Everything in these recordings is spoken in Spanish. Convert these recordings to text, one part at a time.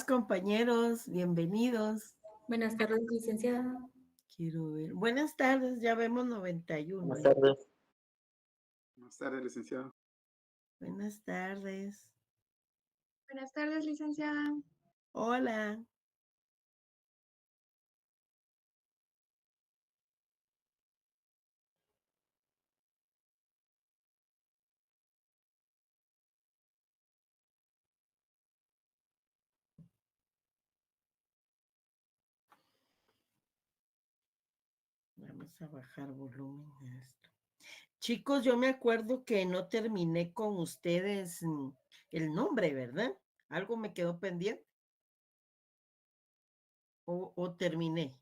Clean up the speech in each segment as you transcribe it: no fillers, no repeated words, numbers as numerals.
Compañeros, bienvenidos. Buenas tardes, licenciada. Quiero ver. Buenas tardes, ya vemos 91. Buenas tardes. Buenas tardes, licenciado. Buenas tardes. Buenas tardes, licenciada. Hola. Vamos a bajar volumen a esto. Chicos, yo me acuerdo que no terminé con ustedes el nombre, ¿verdad? Algo me quedó pendiente. O terminé.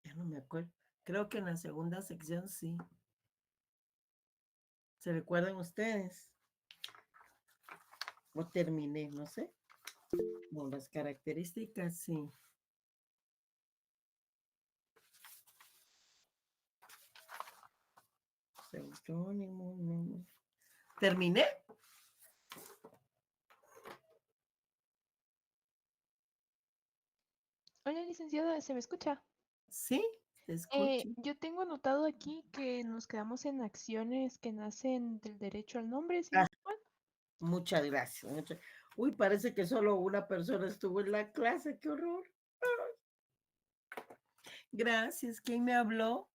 Ya no me acuerdo. Creo que en la segunda sección sí. ¿Se recuerdan ustedes? O terminé, no sé. Con las características, sí. Seudónimo, no. ¿Terminé? Hola, licenciada, ¿se me escucha? Sí, te escucho. Yo tengo anotado aquí que nos quedamos en acciones que nacen del derecho al nombre, ¿sí? Ah, muchas gracias. Uy, parece que solo una persona estuvo en la clase, qué horror. Gracias. ¿Quién me habló?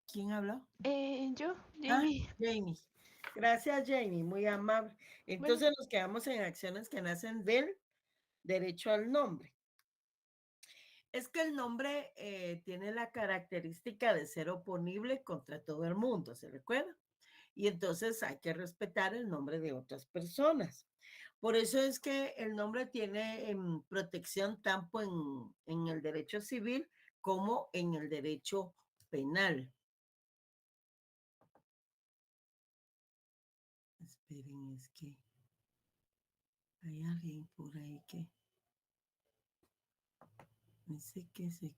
¿Quién habló? Yo, Jamie. Jamie. Gracias, Jamie, muy amable. Bueno, Entonces nos quedamos en acciones que nacen del derecho al nombre. Es que el nombre tiene la característica de ser oponible contra todo el mundo, ¿se recuerda? Y entonces hay que respetar el nombre de otras personas. Por eso es que el nombre tiene protección tanto en el derecho civil como en el derecho penal. Esperen, es que hay alguien por ahí que dice que se...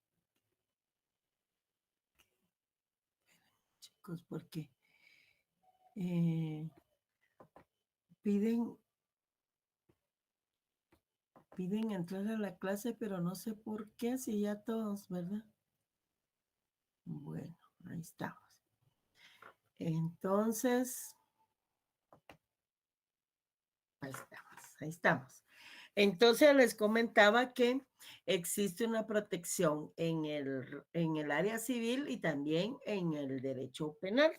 Chicos, porque piden entrar a la clase, pero no sé por qué, si ya todos, ¿verdad? Bueno, ahí estamos. Entonces, ahí estamos. Entonces les comentaba que existe una protección en el área civil y también en el derecho penal.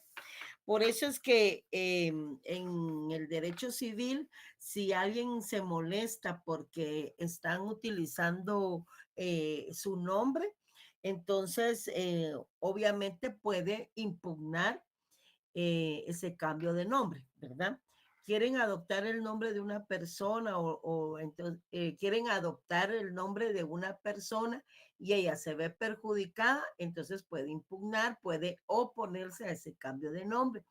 Por eso es que en el derecho civil, si alguien se molesta porque están utilizando su nombre, entonces obviamente puede impugnar ese cambio de nombre, ¿verdad? Quieren adoptar el nombre de una persona o entonces, quieren adoptar el nombre de una persona y ella se ve perjudicada, entonces puede impugnar, puede oponerse a ese cambio de nombre.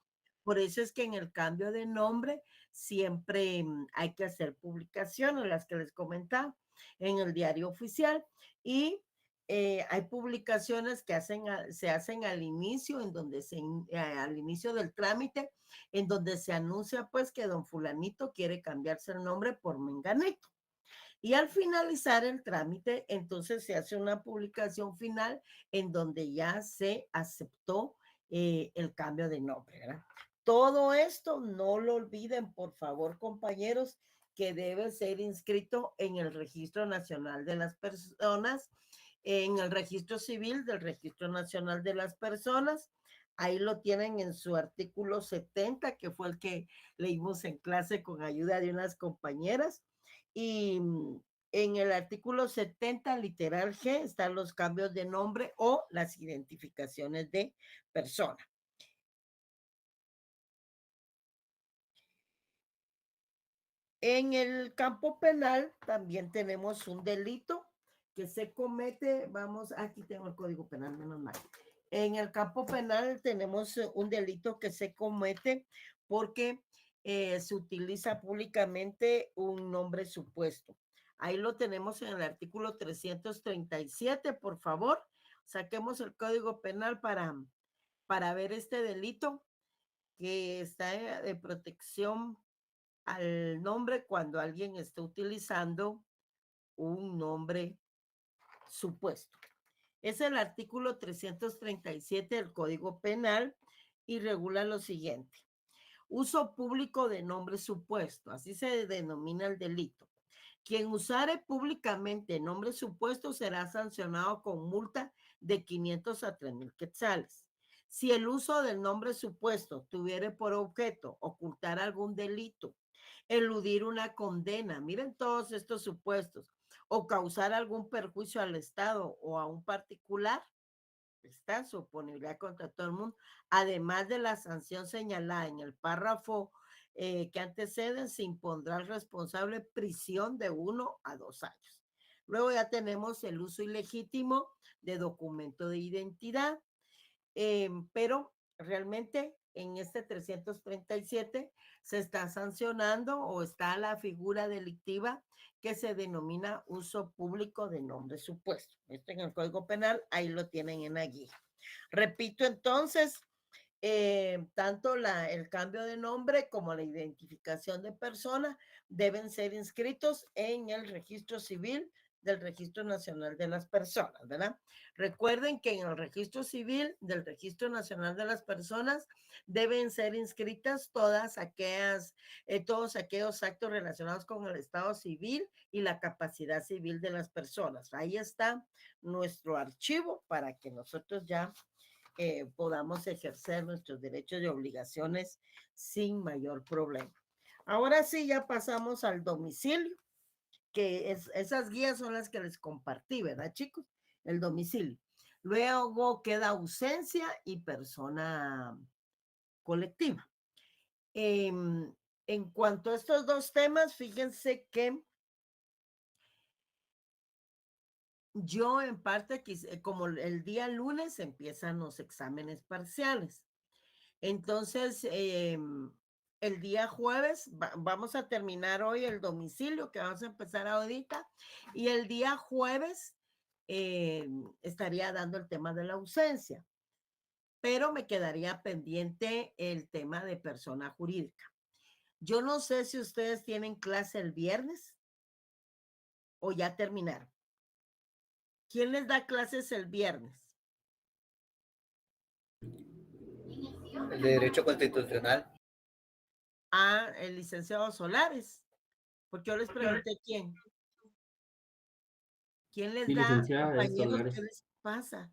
Por eso es que en el cambio de nombre siempre hay que hacer publicaciones, las que les comentaba, en el diario oficial. Y hay publicaciones que se hacen al inicio, en donde al inicio del trámite, en donde se anuncia pues que don fulanito quiere cambiarse el nombre por menganito. Y al finalizar el trámite, entonces se hace una publicación final en donde ya se aceptó el cambio de nombre, ¿verdad? Todo esto no lo olviden, por favor, compañeros, que debe ser inscrito en el Registro Nacional de las Personas, en el Registro Civil del Registro Nacional de las Personas. Ahí lo tienen en su artículo 70, que fue el que leímos en clase con ayuda de unas compañeras. Y en el artículo 70, literal G, están los cambios de nombre o las identificaciones de persona. En el campo penal también tenemos un delito que se comete, vamos, aquí tengo el código penal, menos mal. En el campo penal tenemos un delito que se comete porque se utiliza públicamente un nombre supuesto. Ahí lo tenemos en el artículo 337, por favor. Saquemos el código penal para ver este delito que está de protección al nombre cuando alguien está utilizando un nombre supuesto. Es el artículo 337 del Código Penal y regula lo siguiente. Uso público de nombre supuesto, así se denomina el delito. Quien usare públicamente nombre supuesto será sancionado con multa de 500 a 3,000 quetzales. Si el uso del nombre supuesto tuviere por objeto ocultar algún delito, eludir una condena, miren todos estos supuestos, o causar algún perjuicio al Estado o a un particular, está su oponibilidad contra todo el mundo, además de la sanción señalada en el párrafo que antecede, se impondrá al responsable prisión de 1 a 2 años. Luego ya tenemos el uso ilegítimo de documento de identidad, pero realmente en este 337 se está sancionando o está la figura delictiva que se denomina uso público de nombre supuesto. Esto en el Código Penal, ahí lo tienen en la guía. Repito entonces, tanto el cambio de nombre como la identificación de persona deben ser inscritos en el registro civil del Registro Nacional de las Personas, ¿verdad? Recuerden que en el registro civil del Registro Nacional de las Personas deben ser inscritas todos aquellos actos relacionados con el estado civil y la capacidad civil de las personas. Ahí está nuestro archivo para que nosotros ya podamos ejercer nuestros derechos y obligaciones sin mayor problema. Ahora sí, ya pasamos al domicilio, que esas guías son las que les compartí, ¿verdad, chicos? El domicilio. Luego queda ausencia y persona colectiva. En cuanto a estos dos temas, fíjense que yo en parte, como el día lunes empiezan los exámenes parciales. Entonces, el día jueves vamos a terminar hoy el domicilio, que vamos a empezar ahorita, y el día jueves estaría dando el tema de la ausencia, pero me quedaría pendiente el tema de persona jurídica. Yo no sé si ustedes tienen clase el viernes o ya terminaron. ¿Quién les da clases el viernes? El de Derecho Constitucional. Ah, el licenciado Solares. Porque yo les pregunté quién. ¿Quién les da, compañeros, qué les pasa?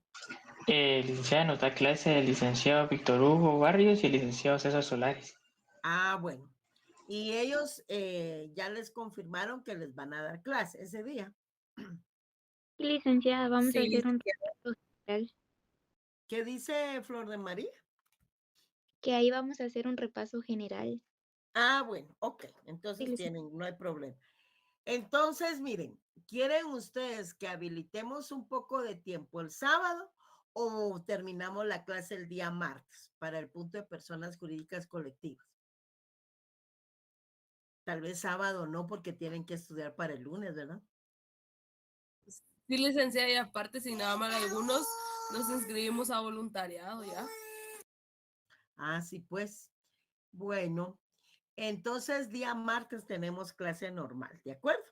El licenciado nos da clase el licenciado Víctor Hugo Barrios y el licenciado César Solares. Ah, bueno. Y ellos ya les confirmaron que les van a dar clase ese día. Sí, licenciada, vamos Sí, a hacer un repaso general. ¿Qué dice Flor de María? Que ahí vamos a hacer un repaso general. Ah, bueno, ok. Entonces Sí, no hay problema. Entonces, miren, ¿quieren ustedes que habilitemos un poco de tiempo el sábado o terminamos la clase el día martes para el punto de personas jurídicas colectivas? Tal vez sábado no, porque tienen que estudiar para el lunes, ¿verdad? Sí, licenciada, y aparte, si nada más algunos nos inscribimos a voluntariado ya. Ah, sí, pues. Bueno, entonces día martes tenemos clase normal, ¿de acuerdo?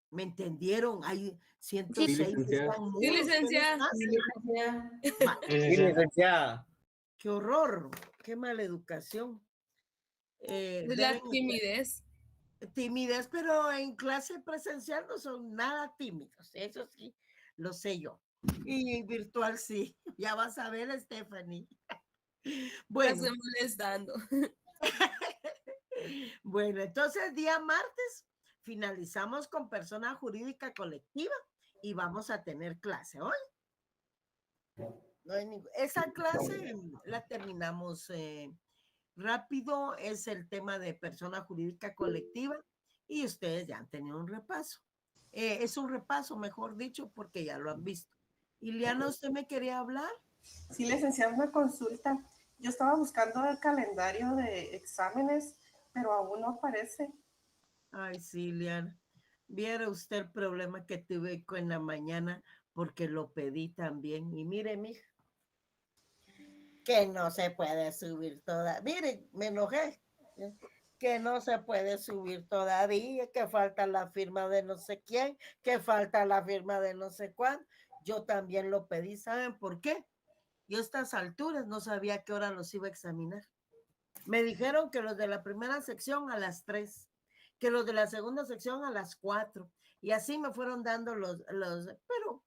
¿Me entendieron? Hay 106 licenciada. están Sí, mudos. ¿Qué les licenciada. pasa? Sí, licenciada. Va, Sí, licenciada. qué horror, qué mala educación. Es la timidez. Timidez, pero en clase presencial no son nada tímidos, eso sí, lo sé yo. Y en virtual sí, ya vas a ver, Stephanie. Ya Bueno, estoy molestando. bueno, entonces día martes finalizamos con persona jurídica colectiva y vamos a tener clase hoy. No hay esa clase la terminamos rápido, es el tema de persona jurídica colectiva y ustedes ya han tenido un repaso. Es un repaso, mejor dicho, porque ya lo han visto. Iliana, ¿usted me quería hablar? Sí, licenciada, una consulta. Yo estaba buscando el calendario de exámenes, pero aún no aparece. Ay, sí, Iliana. Viera usted el problema que tuve en la mañana porque lo pedí también. Y mire, mija, que no se puede subir toda. Miren, me enojé. Que no se puede subir todavía, que falta la firma de no sé quién, que falta la firma de no sé cuándo. Yo también lo pedí, ¿saben por qué? Yo a estas alturas no sabía a qué hora los iba a examinar. Me dijeron que los de la primera sección a las 3, que los de la segunda sección a las 4, y así me fueron dando pero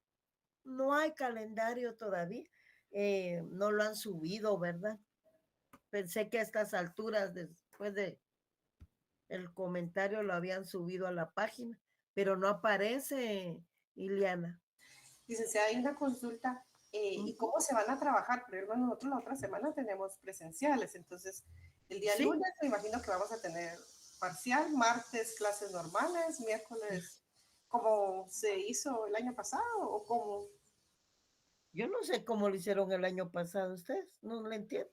no hay calendario todavía, no lo han subido, ¿verdad? Pensé que a estas alturas, después de el comentario, lo habían subido a la página, pero no aparece, Iliana. Licenciada, hay una consulta. ¿Y cómo se van a trabajar? Por ejemplo, nosotros la otra semana tenemos presenciales, entonces el día Sí. lunes me imagino que vamos a tener parcial, martes clases normales, miércoles como se hizo el año pasado o como... Yo no sé cómo lo hicieron el año pasado ustedes, no lo entiendo.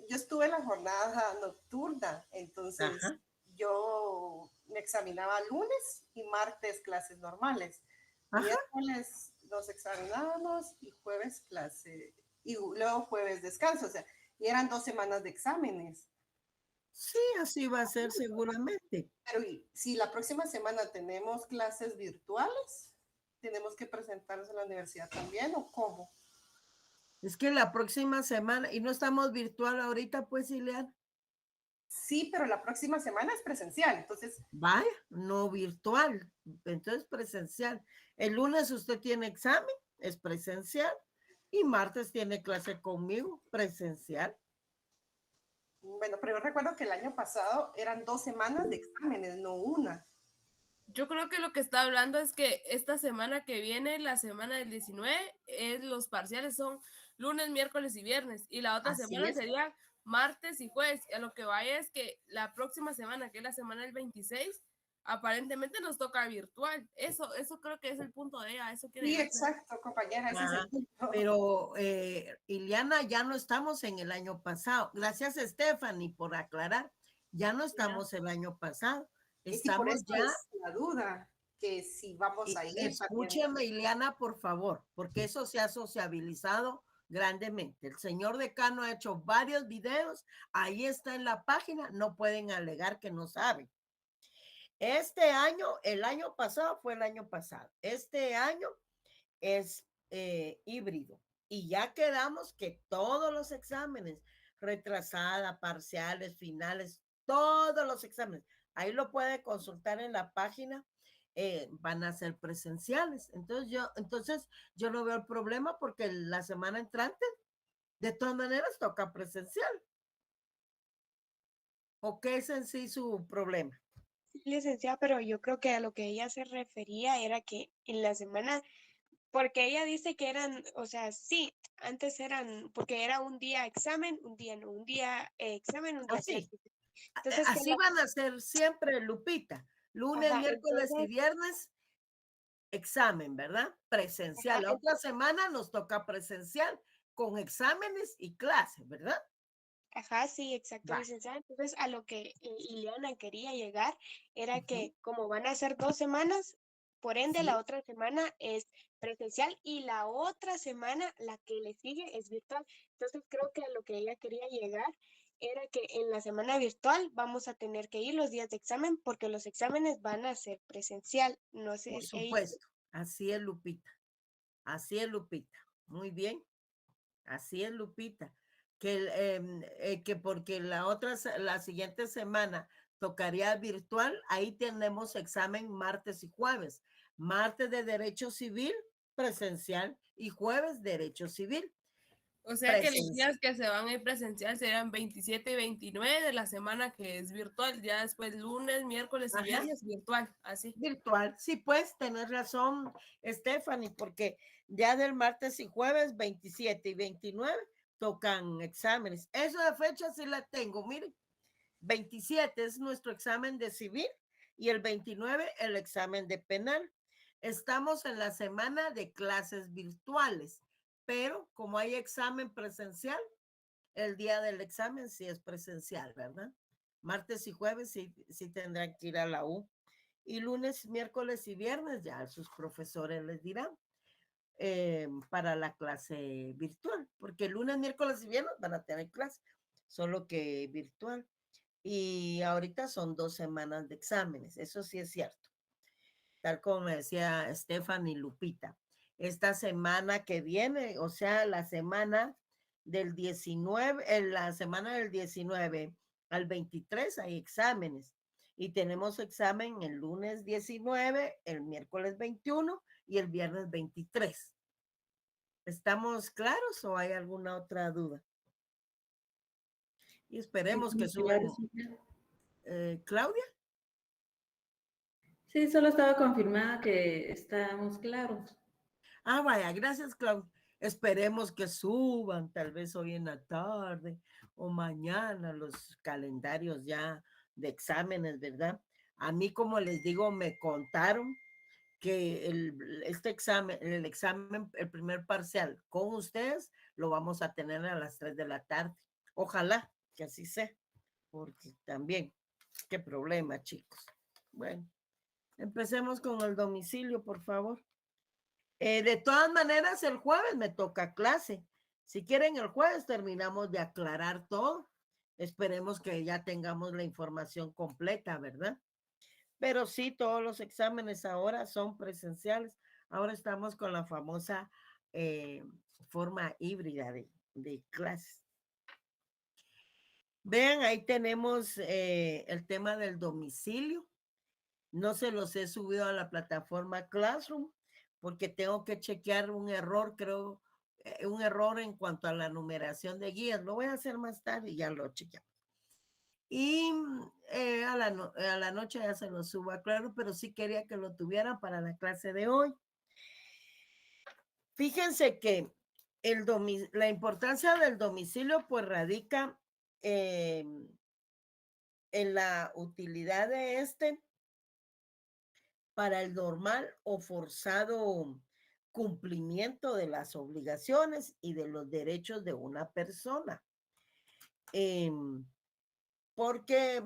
Yo estuve en la jornada nocturna, entonces Ajá. yo me examinaba lunes y martes clases normales. Ajá. Miércoles nos examinábamos y jueves clase, y luego jueves descanso, o sea, y eran 2 semanas de exámenes. Sí, así va a ser seguramente. Pero si la próxima semana tenemos clases virtuales, ¿tenemos que presentarnos en la universidad también o cómo? Es que la próxima semana, y no estamos virtual ahorita, pues, Ileana. Sí, pero la próxima semana es presencial, entonces... Vaya, no virtual, entonces presencial. El lunes usted tiene examen, es presencial, y martes tiene clase conmigo, presencial. Bueno, pero yo recuerdo que el año pasado eran 2 semanas de exámenes, no una. Yo creo que lo que está hablando es que esta semana que viene, la semana del 19, los parciales son lunes, miércoles y viernes. Y la otra Así semana es. sería martes y jueves. Y a lo que vaya es que la próxima semana, que es la semana del 26, aparentemente nos toca virtual. Eso creo que es el punto de ella. Eso quiere Sí, decir. exacto, compañera, ese es el punto. Pero, Iliana, ya no estamos en el año pasado. Gracias, Stephanie, por aclarar. Ya no estamos el año pasado. Es que por Estamos eso ya. es la duda, que si vamos a ir. Escúcheme, Iliana, por favor, porque eso se ha sociabilizado grandemente. El señor decano ha hecho varios videos, ahí está en la página, no pueden alegar que no saben. Este año, el año pasado fue el año pasado, este año es híbrido y ya quedamos que todos los exámenes, retrasada, parciales, finales, todos los exámenes, ahí lo puede consultar en la página, van a ser presenciales. Entonces yo no veo el problema porque la semana entrante, de todas maneras, toca presencial. ¿O qué es en sí su problema? Licenciada, pero yo creo que a lo que ella se refería era que en la semana, porque ella dice que eran, o sea, sí, antes eran, porque era un día examen, un día no, un día examen, un día Así. clase. Entonces, Así van a ser siempre, Lupita. Lunes, ajá, miércoles y entonces, viernes, examen, ¿verdad? Presencial. ajá, La otra semana nos toca presencial con exámenes y clases, ¿verdad? ajá, sí, exacto, Va. licenciada. Entonces, a lo que Ileana quería llegar era que como van a ser 2 semanas, por ende, Sí. la otra semana es presencial y la otra semana, la que le sigue, es virtual. Entonces, creo que a lo que ella quería llegar era que en la semana virtual vamos a tener que ir los días de examen porque los exámenes van a ser presencial. No sé, Por supuesto. Así es, Lupita. Así es, Lupita. Muy bien. Así es, Lupita. Que porque la siguiente semana tocaría virtual, ahí tenemos examen martes y jueves. Martes de Derecho Civil, presencial, y jueves Derecho Civil. O sea que los días que se van a ir presencial serán 27 y 29 de la semana que es virtual. Ya después lunes, miércoles y viernes virtual. Así. Virtual. Sí, pues, tener razón, Stephanie, porque ya del martes y jueves 27 y 29 tocan exámenes. Eso de fecha sí la tengo, miren. 27 es nuestro examen de civil y el 29 el examen de penal. Estamos en la semana de clases virtuales, pero como hay examen presencial, el día del examen sí es presencial, ¿verdad? Martes y jueves sí tendrán que ir a la U. Y lunes, miércoles y viernes ya sus profesores les dirán. para la clase virtual, porque el lunes, miércoles y viernes van a tener clase, solo que virtual. Y ahorita son 2 semanas de exámenes, eso sí es cierto. Tal como me decía Stephanie Lupita, esta semana que viene, o sea, la semana del 19, en la semana del 19 al 23 hay exámenes y tenemos examen el lunes 19, el miércoles 21 y el viernes 23. ¿Estamos claros o hay alguna otra duda? Y esperemos que suban. Claudia. Sí, solo estaba confirmada que estábamos claros. Ah, vaya, gracias, Claudia. Esperemos que suban, tal vez hoy en la tarde o mañana, los calendarios ya de exámenes, ¿verdad? A mí, como les digo, me contaron que este examen, el primer parcial con ustedes, lo vamos a tener a las 3 de la tarde. Ojalá que así sea, porque también, qué problema, chicos. Bueno, empecemos con el domicilio, por favor. De todas maneras, el jueves me toca clase. Si quieren, el jueves terminamos de aclarar todo. Esperemos que ya tengamos la información completa, ¿verdad? Pero sí, todos los exámenes ahora son presenciales. Ahora estamos con la famosa forma híbrida de clases. Vean, ahí tenemos el tema del domicilio. No se los he subido a la plataforma Classroom porque tengo que chequear un error, creo, un error en cuanto a la numeración de guías. Lo voy a hacer más tarde y ya lo chequeamos. Y a la noche ya se lo subo a Claro, pero sí quería que lo tuvieran para la clase de hoy. Fíjense que la importancia del domicilio pues radica en la utilidad de este para el normal o forzado cumplimiento de las obligaciones y de los derechos de una persona. Porque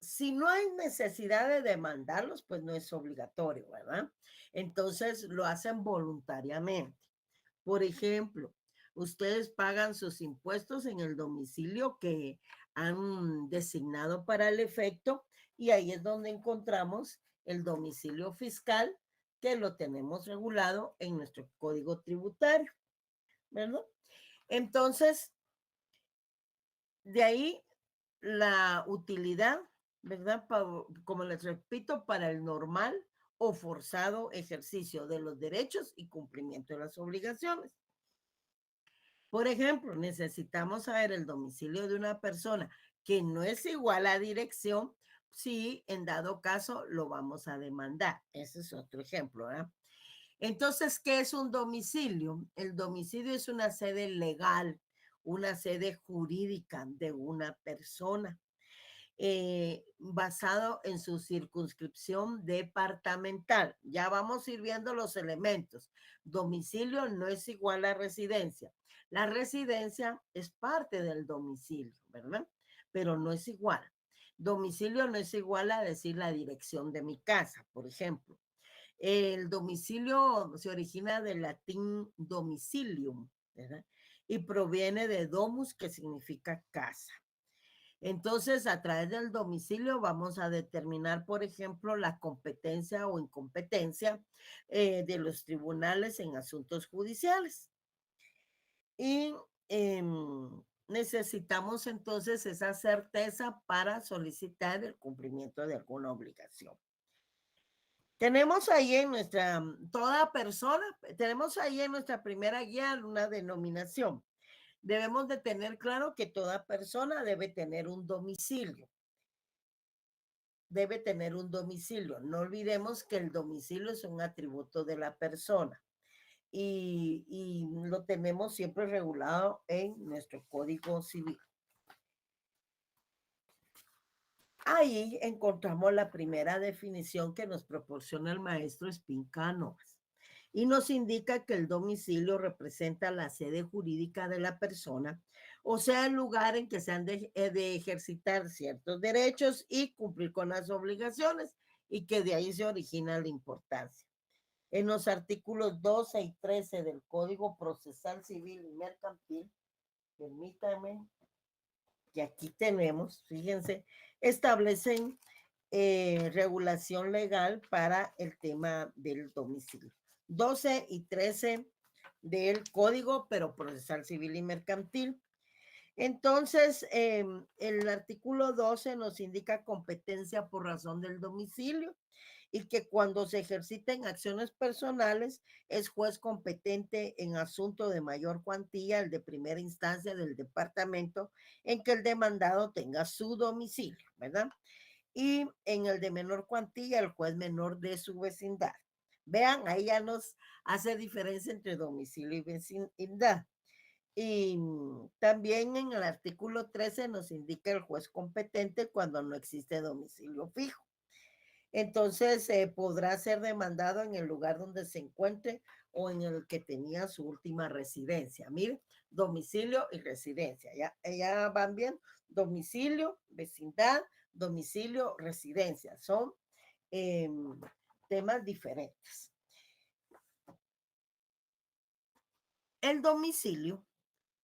si no hay necesidad de demandarlos, pues no es obligatorio, ¿verdad? Entonces lo hacen voluntariamente. Por ejemplo, ustedes pagan sus impuestos en el domicilio que han designado para el efecto y ahí es donde encontramos el domicilio fiscal que lo tenemos regulado en nuestro código tributario, ¿verdad? Entonces, de ahí la utilidad, ¿verdad? Como les repito, para el normal o forzado ejercicio de los derechos y cumplimiento de las obligaciones. Por ejemplo, necesitamos saber el domicilio de una persona que no es igual a dirección, si en dado caso lo vamos a demandar. Ese es otro ejemplo, ¿verdad? Entonces, ¿qué es un domicilio? El domicilio es una sede legal, una sede jurídica de una persona, basado en su circunscripción departamental. Ya vamos a ir viendo los elementos. Domicilio no es igual a residencia. La residencia es parte del domicilio, ¿verdad? Pero no es igual. Domicilio no es igual a decir la dirección de mi casa, por ejemplo. El domicilio se origina del latín domicilium, ¿verdad? Y proviene de domus, que significa casa. Entonces, a través del domicilio vamos a determinar, por ejemplo, la competencia o incompetencia de los tribunales en asuntos judiciales. Y necesitamos entonces esa certeza para solicitar el cumplimiento de alguna obligación. Tenemos ahí en tenemos ahí en nuestra primera guía una denominación. Debemos de tener claro que toda persona debe tener un domicilio. Debe tener un domicilio. No olvidemos que el domicilio es un atributo de la persona y lo tenemos siempre regulado en nuestro Código Civil. Ahí encontramos la primera definición que nos proporciona el maestro Espín Cánovas y nos indica que el domicilio representa la sede jurídica de la persona, o sea, el lugar en que se han de ejercitar ciertos derechos y cumplir con las obligaciones, y que de ahí se origina la importancia. En los artículos 12 y 13 del Código Procesal Civil y Mercantil, permítanme, que aquí tenemos, fíjense, establecen regulación legal para el tema del domicilio. 12 y 13 del Código, pero Procesal Civil y Mercantil. Entonces, el artículo 12 nos indica competencia por razón del domicilio y que cuando se ejerciten acciones personales es juez competente en asunto de mayor cuantía, el de primera instancia del departamento en que el demandado tenga su domicilio, ¿verdad? Y en el de menor cuantía, el juez menor de su vecindad. Vean, ahí ya nos hace diferencia entre domicilio y vecindad. Y también en el artículo 13 nos indica el juez competente cuando no existe domicilio fijo. Entonces podrá ser demandado en el lugar donde se encuentre o en el que tenía su última residencia. Miren, domicilio y residencia. Ya van bien. Domicilio, vecindad, domicilio, residencia. Son temas diferentes. El domicilio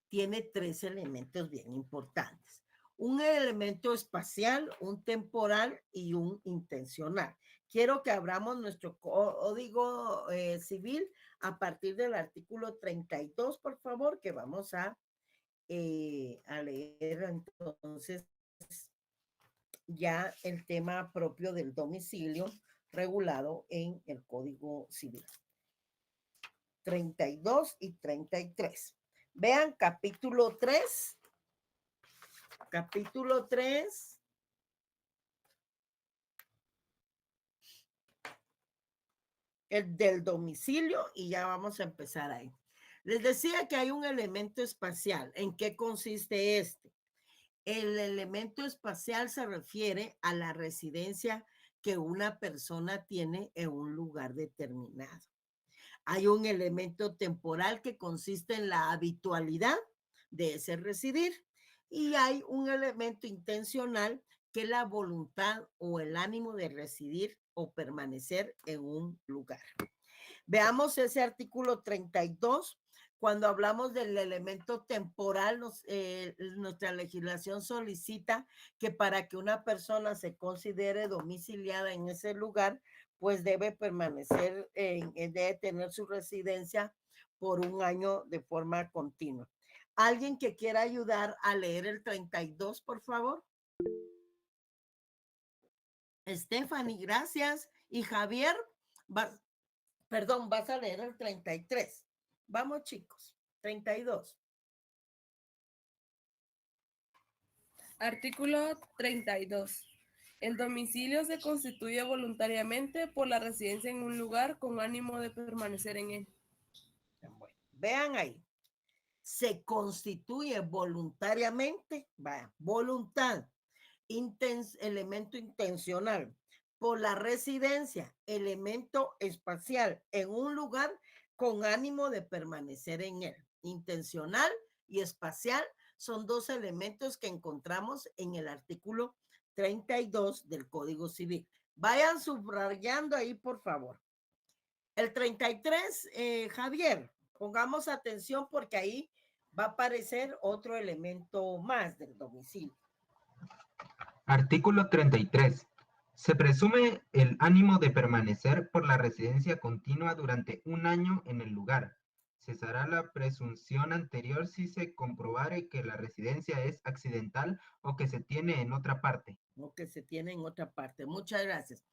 tiene 3 elementos bien importantes. Un elemento espacial, un temporal y un intencional. Quiero que abramos nuestro código civil a partir del artículo 32, por favor, que vamos a leer entonces ya el tema propio del domicilio regulado en el Código Civil. 32 y 33. Vean capítulo 3. Capítulo 3. El del domicilio y ya vamos a empezar ahí. Les decía que hay un elemento espacial. ¿En qué consiste este? El elemento espacial se refiere a la residencia que una persona tiene en un lugar determinado. Hay un elemento temporal que consiste en la habitualidad de ese residir y hay un elemento intencional que es la voluntad o el ánimo de residir o permanecer en un lugar. Veamos ese artículo 32. Cuando hablamos del elemento temporal, nuestra legislación solicita que para que una persona se considere domiciliada en ese lugar, pues debe permanecer, debe tener su residencia por un año de forma continua. ¿Alguien que quiera ayudar a leer el 32, por favor? Stephanie, gracias. Y Javier, vas a leer el 33. Vamos, chicos. 32. Artículo 32. El domicilio se constituye voluntariamente por la residencia en un lugar con ánimo de permanecer en él. Bueno, vean ahí. Se constituye voluntariamente, vaya, voluntad, elemento intencional, por la residencia, elemento espacial, en un lugar con ánimo de permanecer en él. Intencional y espacial son 2 elementos que encontramos en el artículo 32 del Código Civil. Vayan subrayando ahí, por favor. El 33, Javier, pongamos atención porque ahí va a aparecer otro elemento más del domicilio. Artículo 33. Se presume el ánimo de permanecer por la residencia continua durante un año en el lugar. Cesará la presunción anterior si se comprobare que la residencia es accidental o que se tiene en otra parte. O que se tiene en otra parte. Muchas gracias.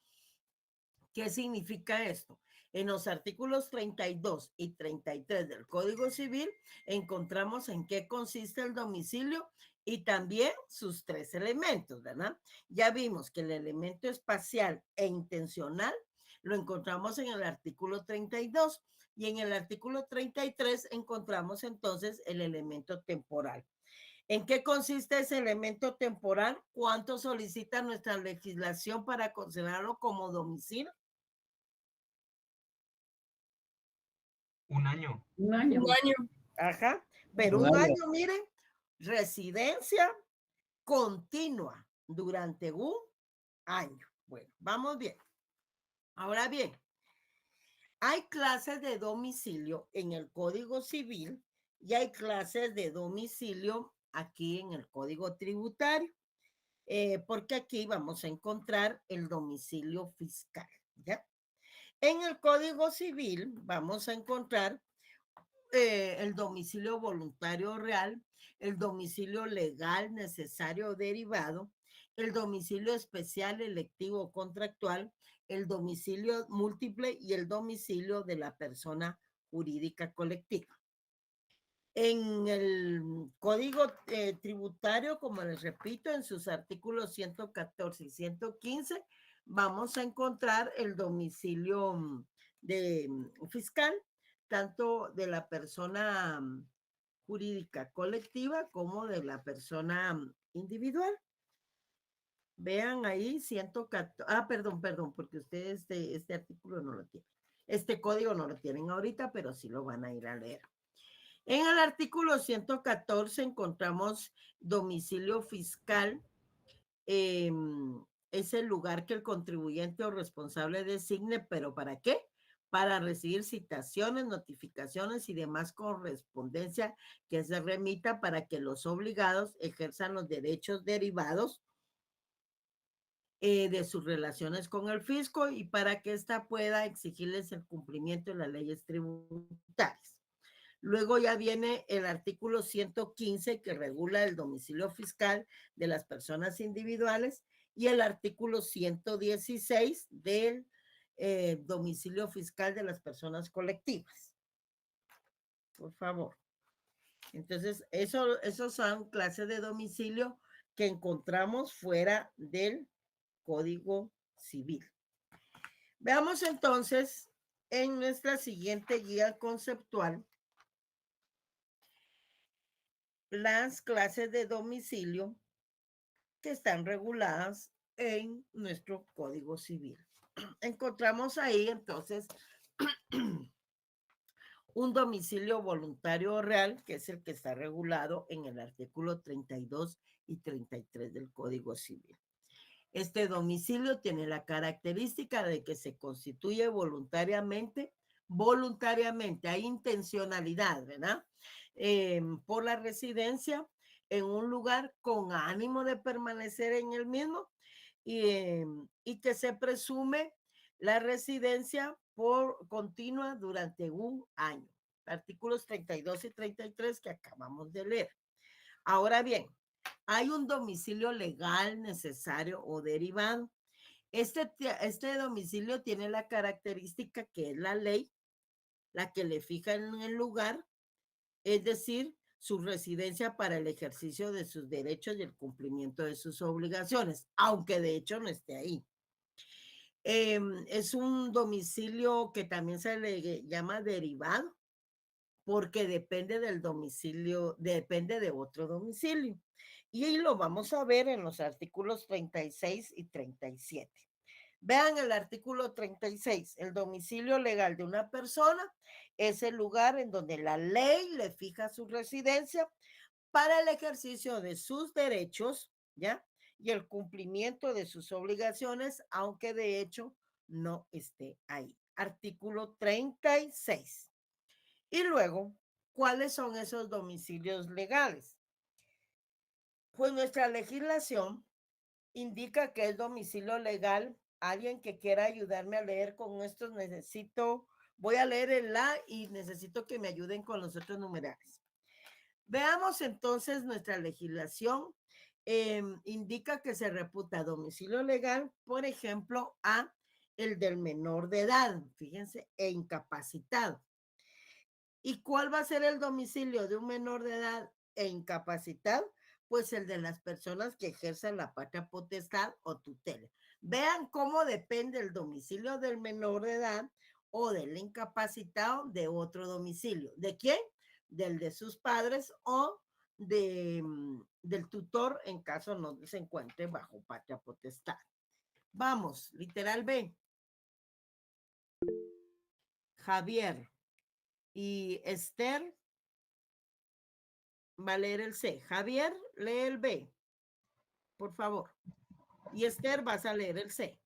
¿Qué significa esto? En los artículos 32 y 33 del Código Civil encontramos en qué consiste el domicilio y también sus 3 elementos, ¿verdad? Ya vimos que el elemento espacial e intencional lo encontramos en el artículo 32 y en el artículo 33 encontramos entonces el elemento temporal. ¿En qué consiste ese elemento temporal? ¿Cuánto solicita nuestra legislación para considerarlo como domicilio? Un año. Un año. Un año. Ajá, pero un año, miren, residencia continua durante un año. Bueno, vamos bien. Ahora bien, Hay clases de domicilio en el Código Civil y hay clases de domicilio aquí en el Código Tributario, porque aquí vamos a encontrar el domicilio fiscal, ¿ya? En el Código Civil vamos a encontrar el domicilio voluntario real, el domicilio legal necesario o derivado, el domicilio especial, electivo o contractual, el domicilio múltiple y el domicilio de la persona jurídica colectiva. En el Código Tributario, como les repito, en sus artículos 114 y 115, vamos a encontrar el domicilio fiscal, tanto de la persona jurídica colectiva como de la persona individual. Vean ahí 114, perdón, porque ustedes este artículo no lo tienen. Este código no lo tienen ahorita, pero sí lo van a ir a leer. En el artículo 114 encontramos domicilio fiscal. Es el lugar que el contribuyente o responsable designe, ¿pero para qué? Para recibir citaciones, notificaciones y demás correspondencia que se remita para que los obligados ejerzan los derechos derivados de sus relaciones con el fisco y para que ésta pueda exigirles el cumplimiento de las leyes tributarias. Luego ya viene el artículo 115 que regula el domicilio fiscal de las personas individuales y el artículo 116 del domicilio fiscal de las personas colectivas. Por favor. Entonces, esos son clases de domicilio que encontramos fuera del Código Civil. Veamos entonces en nuestra siguiente guía conceptual las clases de domicilio que están reguladas en nuestro Código Civil. Encontramos ahí entonces un domicilio voluntario real, que es el que está regulado en el artículo 32 y 33 del Código Civil. Este domicilio tiene la característica de que se constituye voluntariamente, hay intencionalidad, ¿verdad? Por la residencia en un lugar con ánimo de permanecer en el mismo y que se presume la residencia por continua durante un año. Artículos 32 y 33 que acabamos de leer. Ahora bien, hay un domicilio legal necesario o derivado. Este domicilio tiene la característica que es la ley, la que le fija en el lugar, es decir, su residencia para el ejercicio de sus derechos y el cumplimiento de sus obligaciones, aunque de hecho no esté ahí. Es un domicilio que también se le llama derivado, porque depende del domicilio, depende de otro domicilio. Y lo vamos a ver en los artículos 36 y 37. Vean el artículo 36. El domicilio legal de una persona es el lugar en donde la ley le fija su residencia para el ejercicio de sus derechos, ¿ya? Y el cumplimiento de sus obligaciones, aunque de hecho no esté ahí. Artículo 36. Y luego, ¿cuáles son esos domicilios legales? Pues nuestra legislación indica que es domicilio legal. Alguien que quiera ayudarme a leer con estos, voy a leer el la y necesito que me ayuden con los otros numerales. Veamos entonces nuestra legislación. Indica que se reputa domicilio legal, por ejemplo, a el del menor de edad, fíjense, e incapacitado. ¿Y cuál va a ser el domicilio de un menor de edad e incapacitado? Pues el de las personas que ejerzan la patria potestad o tutela. Vean cómo depende el domicilio del menor de edad o del incapacitado de otro domicilio. ¿De quién? Del de sus padres o del tutor en caso no se encuentre bajo patria potestad. Vamos, literal B. Javier y Esther va a leer el C. Javier, lee el B, por favor. Y Esther, vas a leer el C.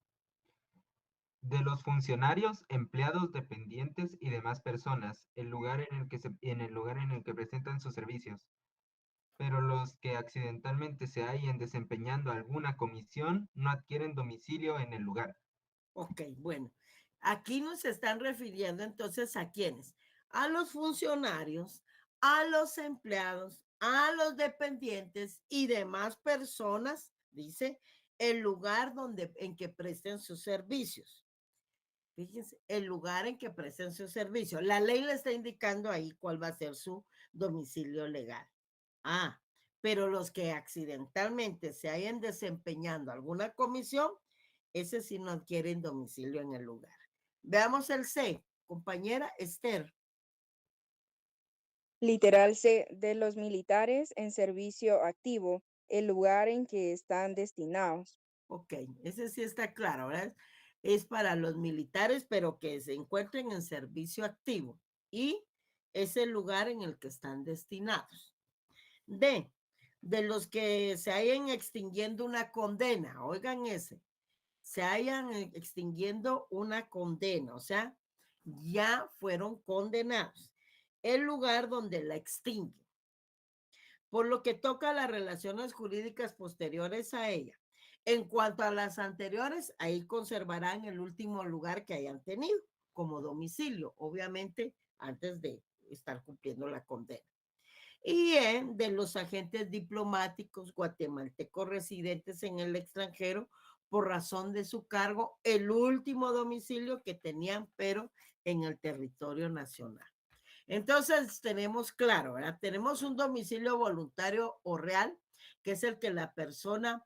de los funcionarios, empleados, dependientes y demás personas, el lugar en el lugar en el que presentan sus servicios, pero los que accidentalmente se hallen desempeñando alguna comisión no adquieren domicilio en el lugar. Ok, bueno. Aquí nos están refiriendo entonces a quiénes, a los funcionarios, a los empleados, a los dependientes y demás personas, dice, el lugar en que presten sus servicios. Fíjense, el lugar en que presten sus servicios. La ley le está indicando ahí cuál va a ser su domicilio legal. Ah, pero los que accidentalmente se hayan desempeñando alguna comisión, ese sí no adquieren domicilio en el lugar. Veamos el C, compañera Esther. Literal C, de los militares en servicio activo, el lugar en que están destinados. Ok, ese sí está claro, ¿verdad? Es para los militares, pero que se encuentren en servicio activo y es el lugar en el que están destinados. D, de los que se hayan extinguiendo una condena, oigan ese, se hayan extinguiendo una condena, o sea, ya fueron condenados. El lugar donde la extinguen. Por lo que toca a las relaciones jurídicas posteriores a ella. En cuanto a las anteriores, ahí conservarán el último lugar que hayan tenido como domicilio, obviamente antes de estar cumpliendo la condena. Y de los agentes diplomáticos guatemaltecos residentes en el extranjero por razón de su cargo, el último domicilio que tenían, pero en el territorio nacional. Entonces tenemos claro, ¿verdad? Tenemos un domicilio voluntario o real, que es el que la persona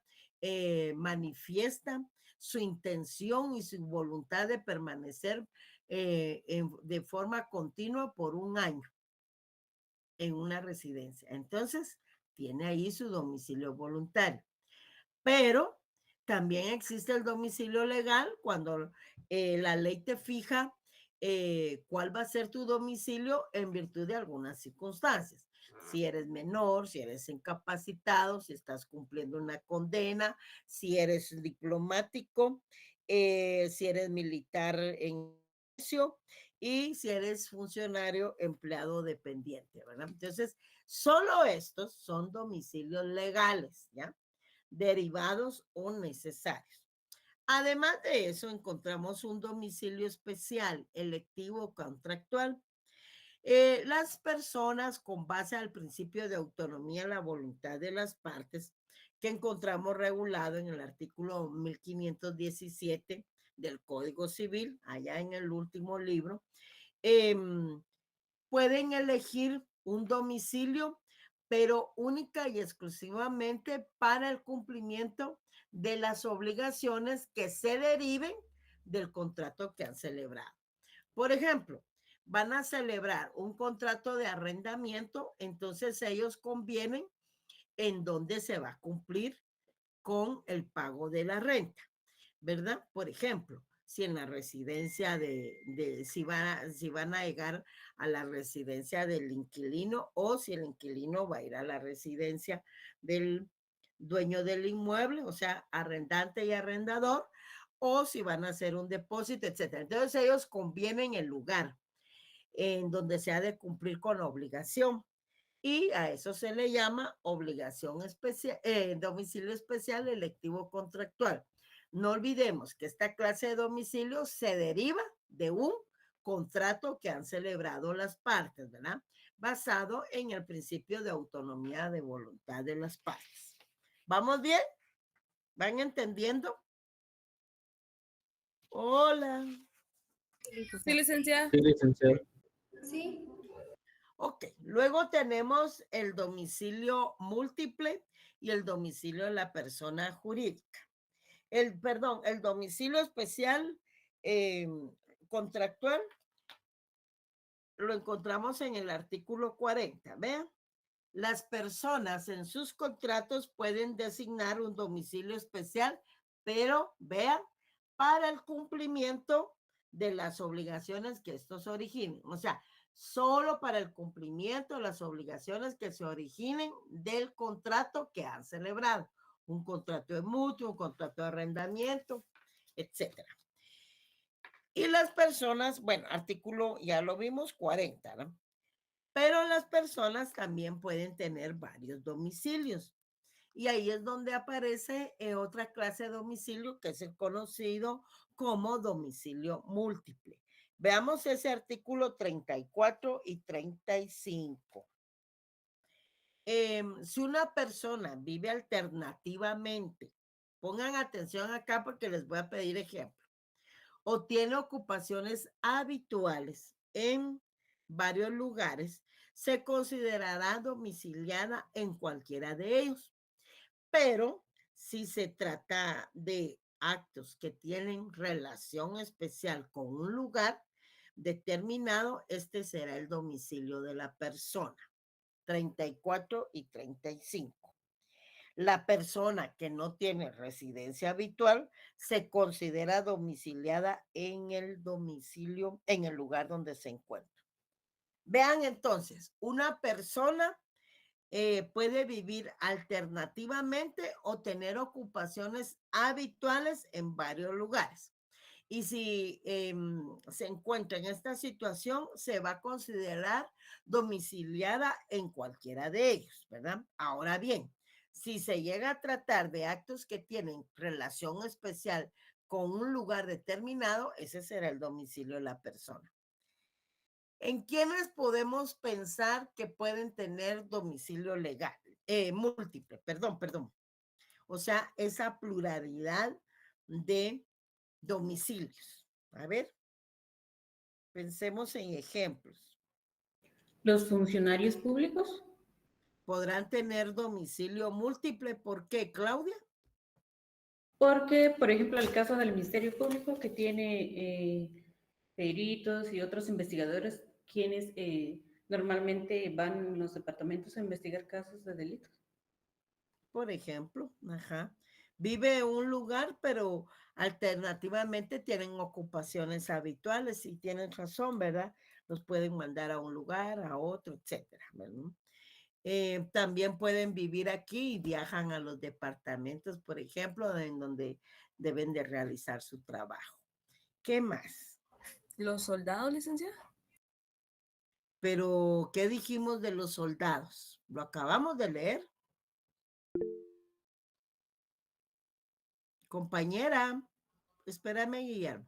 manifiesta su intención y su voluntad de permanecer de forma continua por un año en una residencia. Entonces, tiene ahí su domicilio voluntario. Pero también existe el domicilio legal cuando la ley te fija cuál va a ser tu domicilio en virtud de algunas circunstancias. Si eres menor, si eres incapacitado, si estás cumpliendo una condena, si eres diplomático, si eres militar en y si eres funcionario empleado dependiente, ¿verdad? Entonces, solo estos son domicilios legales, ¿ya? Derivados o necesarios. Además de eso, encontramos un domicilio especial, electivo o contractual. Las personas, con base al principio de autonomía, la voluntad de las partes, que encontramos regulado en el artículo 1517 del Código Civil, allá en el último libro, pueden elegir un domicilio, pero única y exclusivamente para el cumplimiento de las obligaciones que se deriven del contrato que han celebrado. Por ejemplo, van a celebrar un contrato de arrendamiento, entonces ellos convienen en dónde se va a cumplir con el pago de la renta, ¿verdad? Por ejemplo, si en la residencia si van a llegar a la residencia del inquilino o si el inquilino va a ir a la residencia del dueño del inmueble, o sea, arrendante y arrendador, o si van a hacer un depósito, etcétera. Entonces ellos convienen el lugar en donde se ha de cumplir con la obligación. Y a eso se le llama obligación especial, domicilio especial electivo contractual. No olvidemos que esta clase de domicilio se deriva de un contrato que han celebrado las partes, ¿verdad? Basado en el principio de autonomía de voluntad de las partes. ¿Vamos bien? ¿Van entendiendo? Hola. Sí, licenciada. Sí, licenciado. Sí. Ok, luego tenemos el domicilio múltiple y el domicilio de la persona jurídica. El domicilio especial contractual lo encontramos en el artículo 40. Vean, las personas en sus contratos pueden designar un domicilio especial, pero vean, para el cumplimiento de las obligaciones que estos originen. O sea, solo para el cumplimiento de las obligaciones que se originen del contrato que han celebrado. Un contrato de mutuo, un contrato de arrendamiento, etcétera. Y las personas, bueno, artículo ya lo vimos, 40, ¿no? Pero las personas también pueden tener varios domicilios. Y ahí es donde aparece otra clase de domicilio que es el conocido como domicilio múltiple. Veamos ese artículo 34 y 35. Si una persona vive alternativamente, pongan atención acá porque les voy a pedir ejemplo, o tiene ocupaciones habituales en varios lugares, se considerará domiciliada en cualquiera de ellos. Pero si se trata de actos que tienen relación especial con un lugar determinado, este será el domicilio de la persona. 34 y 35. La persona que no tiene residencia habitual se considera domiciliada en el domicilio, en el lugar donde se encuentra. Vean entonces, una persona puede vivir alternativamente o tener ocupaciones habituales en varios lugares. Y si se encuentra en esta situación, se va a considerar domiciliada en cualquiera de ellos, ¿verdad? Ahora bien, si se llega a tratar de actos que tienen relación especial con un lugar determinado, ese será el domicilio de la persona. ¿En quiénes podemos pensar que pueden tener domicilio legal? Múltiple, perdón. O sea, esa pluralidad de domicilios. A ver, pensemos en ejemplos. ¿Los funcionarios públicos? ¿Podrán tener domicilio múltiple? ¿Por qué, Claudia? Porque, por ejemplo, el caso del Ministerio Público que tiene peritos y otros investigadores, quienes normalmente van en los departamentos a investigar casos de delitos. Por ejemplo, ajá. Vive en un lugar, pero alternativamente tienen ocupaciones habituales y tienen razón, ¿verdad? Los pueden mandar a un lugar, a otro, etcétera, ¿verdad? También pueden vivir aquí y viajan a los departamentos, por ejemplo, en donde deben de realizar su trabajo. ¿Qué más? ¿Los soldados, licenciada? Pero, ¿qué dijimos de los soldados? ¿Lo acabamos de leer? Compañera, espérame, Guillermo.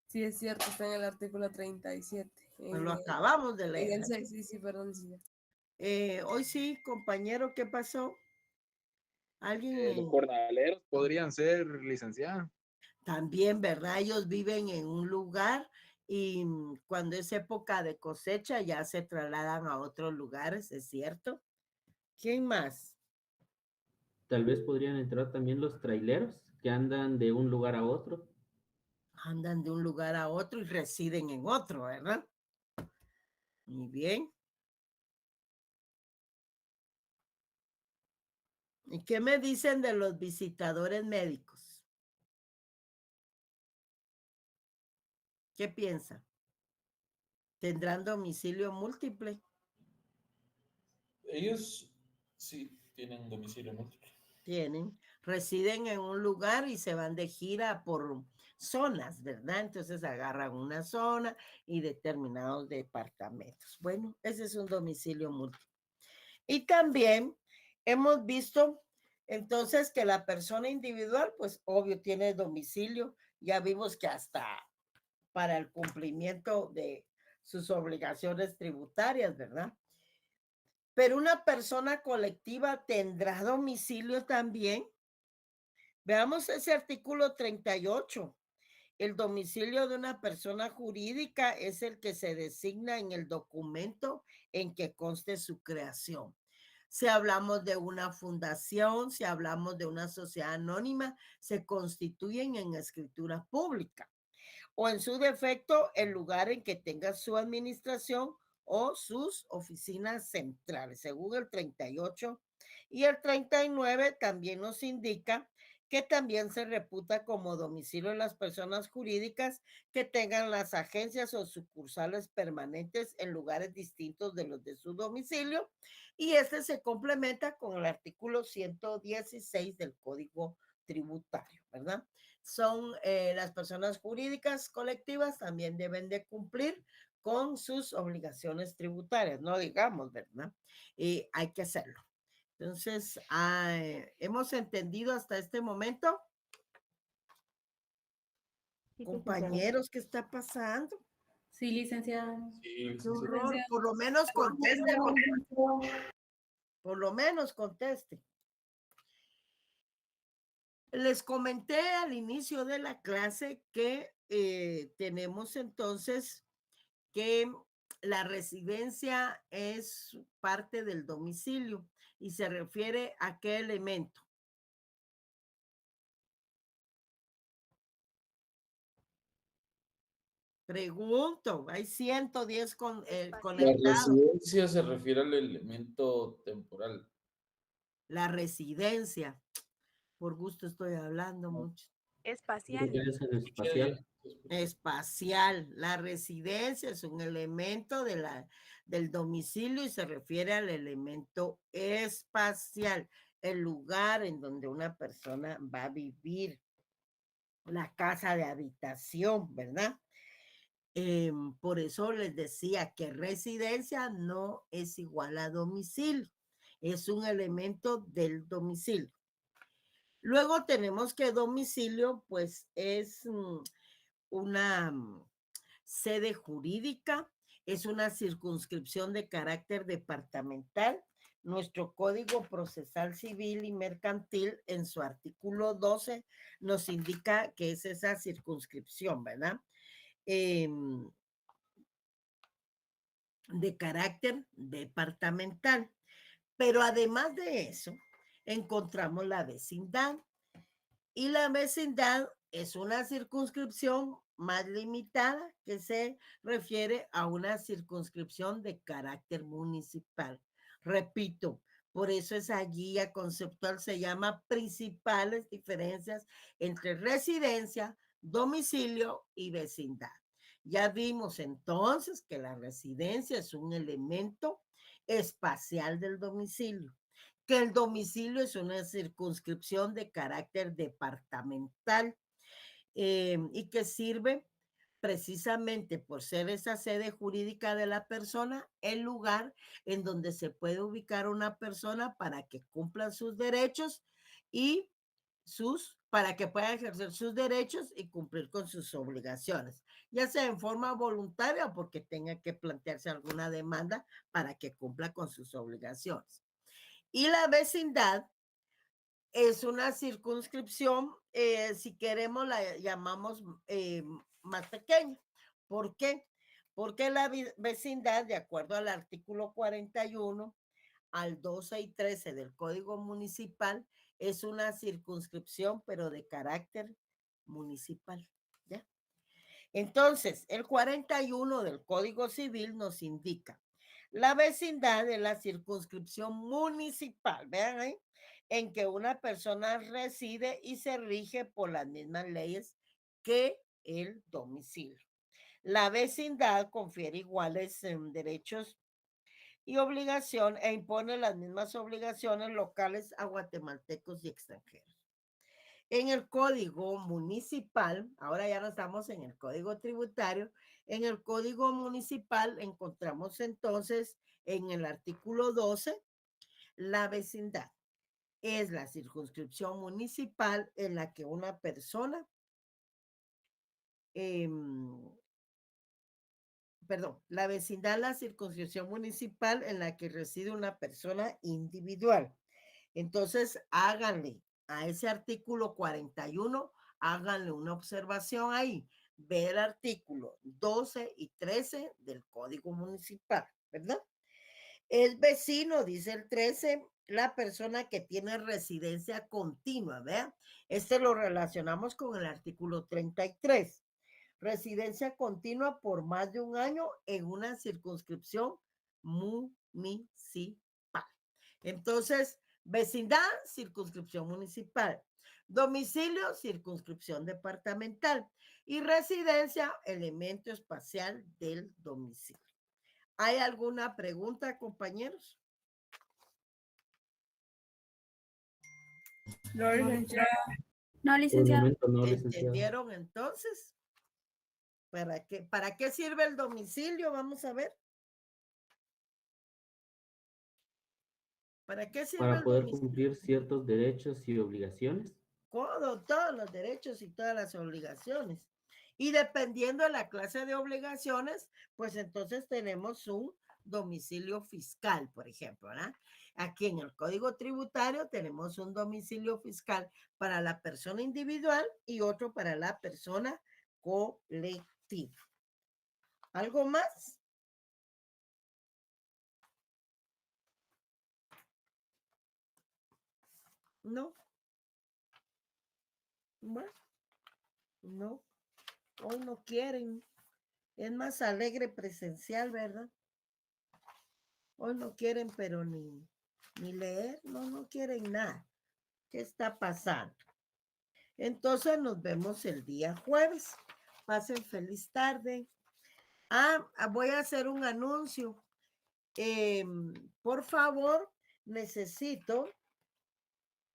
Sí, es cierto, está en el artículo 37. Pues lo acabamos de leer. Sí, perdón, licenciada. Hoy sí, compañero, ¿qué pasó? ¿Alguien? Los jornaleros podrían ser, licenciada. También, ¿verdad? Ellos viven en un lugar y cuando es época de cosecha ya se trasladan a otros lugares, ¿es cierto? ¿Quién más? Tal vez podrían entrar también los traileros que andan de un lugar a otro. Andan de un lugar a otro y residen en otro, ¿verdad? Muy bien. ¿Y qué me dicen de los visitadores médicos? ¿Qué piensan? ¿Tendrán domicilio múltiple? Ellos sí tienen domicilio múltiple. Tienen, residen en un lugar y se van de gira por zonas, ¿verdad? Entonces agarran una zona y determinados departamentos. Bueno, ese es un domicilio múltiple. Y también hemos visto entonces que la persona individual, pues obvio tiene domicilio. Ya vimos que hasta para el cumplimiento de sus obligaciones tributarias, ¿verdad? Pero una persona colectiva tendrá domicilio también. Veamos ese artículo 38. El domicilio de una persona jurídica es el que se designa en el documento en que conste su creación. Si hablamos de una fundación, si hablamos de una sociedad anónima, se constituyen en escritura pública o en su defecto el lugar en que tenga su administración o sus oficinas centrales, según el 38. Y el 39 también nos indica que también se reputa como domicilio de las personas jurídicas que tengan las agencias o sucursales permanentes en lugares distintos de los de su domicilio. Y este se complementa con el artículo 116 del Código Tributario, ¿verdad? son las personas jurídicas colectivas también deben de cumplir con sus obligaciones tributarias, no digamos, ¿verdad? Y hay que hacerlo. Entonces, ¿hemos entendido hasta este momento? Sí, Compañeros, ¿qué está pasando? Sí, licenciada. Sí, Qué horror. Por lo menos conteste. Por lo menos conteste. Les comenté al inicio de la clase que tenemos entonces que la residencia es parte del domicilio y se refiere a qué elemento. Pregunto, hay 110 La conectados. residencia se refiere al elemento temporal. La residencia. Por gusto estoy hablando mucho. Creo que es el espacial. Espacial. La residencia es un elemento del domicilio y se refiere al elemento espacial, el lugar en donde una persona va a vivir, la casa de habitación, ¿verdad? Por eso les decía que residencia no es igual a domicilio, es un elemento del domicilio. Luego tenemos que domicilio, pues es una sede jurídica, es una circunscripción de carácter departamental. Nuestro Código Procesal Civil y Mercantil en su artículo 12 nos indica que es esa circunscripción, ¿verdad? De carácter departamental. Pero además de eso, encontramos la vecindad. Y la vecindad es una circunscripción más limitada que se refiere a una circunscripción de carácter municipal. Repito, por eso esa guía conceptual se llama principales diferencias entre residencia, domicilio y vecindad. Ya vimos entonces que la residencia es un elemento espacial del domicilio, que el domicilio es una circunscripción de carácter departamental y que sirve precisamente por ser esa sede jurídica de la persona, el lugar en donde se puede ubicar una persona para que cumpla sus derechos y para que pueda ejercer sus derechos y cumplir con sus obligaciones, ya sea en forma voluntaria o porque tenga que plantearse alguna demanda para que cumpla con sus obligaciones. Y la vecindad es una circunscripción, si queremos la llamamos más pequeña. ¿Por qué? Porque la vecindad, de acuerdo al artículo 41, al 12 y 13 del Código Municipal, es una circunscripción, pero de carácter municipal. ¿Ya? Entonces, el 41 del Código Civil nos indica la vecindad de la circunscripción municipal, vean ahí, en que una persona reside y se rige por las mismas leyes que el domicilio. La vecindad confiere iguales derechos y obligación e impone las mismas obligaciones locales a guatemaltecos y extranjeros. En el Código Municipal, ahora ya no estamos en el Código Tributario, en el Código Municipal encontramos entonces en el artículo 12 la vecindad. Es la circunscripción municipal en la que una persona, la vecindad es la circunscripción municipal en la que reside una persona individual. Entonces, háganle a ese artículo 41, háganle una observación ahí. Ve el artículo 12 y 13 del Código Municipal, ¿verdad? Es vecino, dice el 13, la persona que tiene residencia continua, ¿verdad? Este lo relacionamos con el artículo 33. Residencia continua por más de un año en una circunscripción municipal. Entonces, vecindad, circunscripción municipal. Domicilio, circunscripción departamental. Y residencia, elemento espacial del domicilio. ¿Hay alguna pregunta, compañeros? No, licenciada. Por el licenciado. momento no, licenciado. ¿Entendieron entonces? ¿Para qué sirve el domicilio? Vamos a ver. ¿Para qué sirve Para el poder domicilio? cumplir ciertos derechos y obligaciones. Todos los derechos y todas las obligaciones. Y dependiendo de la clase de obligaciones, pues entonces tenemos un domicilio fiscal, por ejemplo, ¿verdad? Aquí en el Código Tributario tenemos un domicilio fiscal para la persona individual y otro para la persona colectiva. ¿Algo más? No. Bueno, no. Hoy no quieren. Es más alegre presencial, ¿verdad? Hoy no quieren, pero ni leer, no quieren nada. ¿Qué está pasando? Entonces nos vemos el día jueves. Pasen feliz tarde. Voy a hacer un anuncio. Por favor, necesito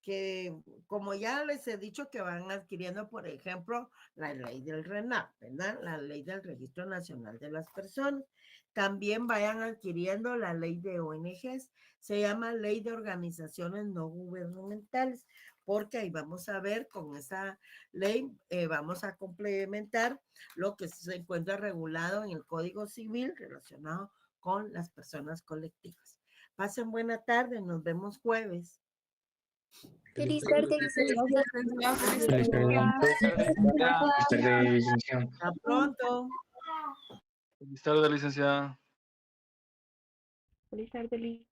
que, como ya les he dicho, que van adquiriendo, por ejemplo, la ley del RENAP, ¿verdad? La ley del Registro Nacional de las Personas. También vayan adquiriendo la ley de ONGs, se llama Ley de Organizaciones No Gubernamentales, porque ahí vamos a ver, con esa ley vamos a complementar lo que se encuentra regulado en el Código Civil relacionado con las personas colectivas. Pasen buena tarde, nos vemos jueves. Feliz tarde, licenciado. Feliz tarde, licenciado. Hasta pronto. Feliz tarde, licenciada. Feliz tarde, Lee.